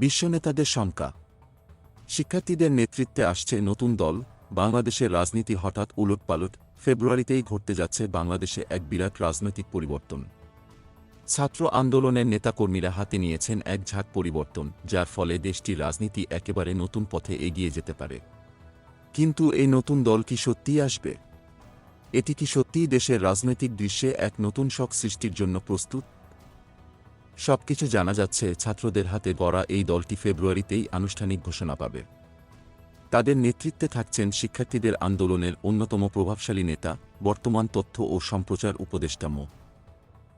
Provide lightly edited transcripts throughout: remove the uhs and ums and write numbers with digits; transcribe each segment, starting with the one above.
বিশ্ব নেতাদের শঙ্কা। শিক্ষার্থীদের নেতৃত্বে আসছে নতুন দল, বাংলাদেশের রাজনীতি হঠাৎ উলটপালট। ফেব্রুয়ারিতেই ঘটতে যাচ্ছে বাংলাদেশে এক বিরাট রাজনৈতিক পরিবর্তন। ছাত্র আন্দোলনের নেতাকর্মীরা হাতে নিয়েছেন এক ঝাঁক পরিবর্তন, যার ফলে দেশটির রাজনীতি একেবারে নতুন পথে এগিয়ে যেতে পারে। কিন্তু এই নতুন দল কি সত্যিই আসবে? এটি কি সত্যিই দেশের রাজনৈতিক দৃশ্যে এক নতুন শক সৃষ্টির জন্য প্রস্তুত? সবকিছু জানা যাচ্ছে ছাত্রদের হাতে গড়া এই দলটি ফেব্রুয়ারিতেই আনুষ্ঠানিক ঘোষণা পাবে। তাদের নেতৃত্বে থাকছেন শিক্ষার্থীদের আন্দোলনের অন্যতম প্রভাবশালী নেতা, বর্তমান তথ্য ও সম্প্রচার উপদেষ্টা মো.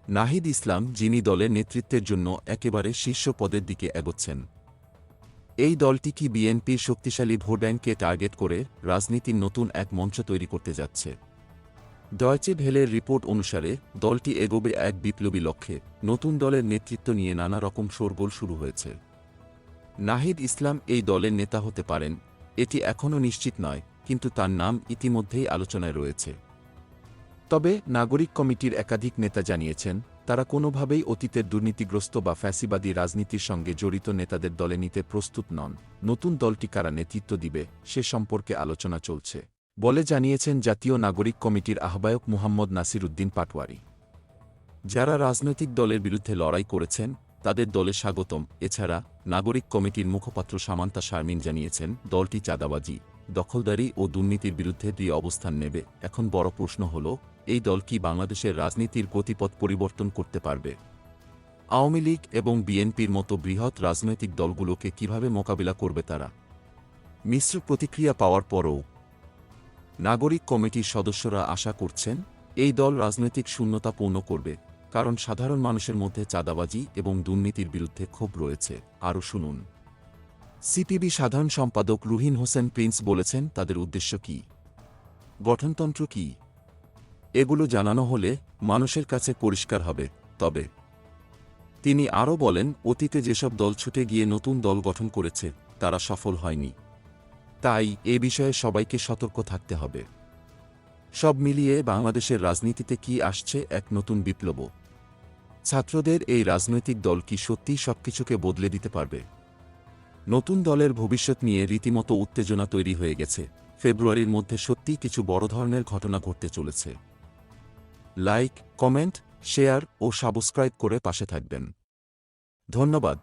নাহিদ ইসলাম, যিনি দলের নেতৃত্বের জন্য একেবারে শীর্ষ পদের দিকে এগোচ্ছেন। এই দলটি কি বিএনপির শক্তিশালী ভোটব্যাংককে টার্গেট করে রাজনীতির নতুন এক মঞ্চ তৈরি করতে যাচ্ছে? ডয়চে ভেলের রিপোর্ট অনুসারে দলটি এগোবে এক বিপ্লবী লক্ষ্যে। নতুন দলের নেতৃত্ব নিয়ে নানা রকম শোরগোল শুরু হয়েছে। নাহিদ ইসলাম এই দলের নেতা হতে পারেন, এটি এখনও নিশ্চিত নয়, কিন্তু তার নাম ইতিমধ্যেই আলোচনায় রয়েছে। তবে নাগরিক কমিটির একাধিক নেতা জানিয়েছেন, তারা কোনোভাবেই অতীতের দুর্নীতিগ্রস্ত বা ফ্যাসিবাদী রাজনীতির সঙ্গে জড়িত নেতাদের দলে নিতে প্রস্তুত নন। নতুন দলটি কারা নেতৃত্ব দিবে সে সম্পর্কে আলোচনা চলছে বলে জানিয়েছেন জাতীয় নাগরিক কমিটির আহ্বায়ক মুহাম্মদ নাসির উদ্দিন পাটোয়ারি। যারা রাজনৈতিক দলের বিরুদ্ধে লড়াই করেছেন তাদের দলে স্বাগতম। এছাড়া নাগরিক কমিটির মুখপাত্র সামান্তা শারমিন জানিয়েছেন, দলটি চাঁদাবাজি, দখলদারি ও দুর্নীতির বিরুদ্ধে দৃঢ় অবস্থান নেবে। এখন বড় প্রশ্ন হল, এই দল কি বাংলাদেশের রাজনীতির গতিপথ পরিবর্তন করতে পারবে? আওয়ামী লীগ এবং বিএনপির মতো বৃহৎ রাজনৈতিক দলগুলোকে কিভাবে মোকাবিলা করবে তারা? মিশ্র প্রতিক্রিয়া পাওয়ার পরও নাগরিক কমিটির সদস্যরা আশা করছেন, এই দল রাজনৈতিক শূন্যতা পূর্ণ করবে, কারণ সাধারণ মানুষের মধ্যে চাঁদাবাজি এবং দুর্নীতির বিরুদ্ধে ক্ষোভ রয়েছে। আরও শুনুন। সিপিবি সাধারণ সম্পাদক রুহিন হোসেন প্রিন্স বলেছেন, তাদের উদ্দেশ্য কী, গঠনতন্ত্র কী, এগুলো জানানো হলে মানুষের কাছে পরিষ্কার হবে। তবে তিনি আরও বলেন, অতীতে যেসব দল ছুটে গিয়ে নতুন দল গঠন করেছে তারা সফল হয়নি। তাই এ বিষয়ে সবাইকে সতর্ক থাকতে হবে। সব মিলিয়ে বাংলাদেশের রাজনীতিতে কি আসছে এক নতুন বিপ্লব। ছাত্রদের এই রাজনৈতিক দল কি সত্যিই সবকিছুকে বদলে দিতে পারবে? নতুন দলের ভবিষ্যৎ নিয়ে রীতিমতো উত্তেজনা তৈরি হয়ে গেছে। ফেব্রুয়ারির মধ্যে সত্যিই কিছু বড় ধরনের ঘটনা ঘটতে চলেছে। লাইক, কমেন্ট, শেয়ার ও সাবস্ক্রাইব করে পাশে থাকবেন। ধন্যবাদ।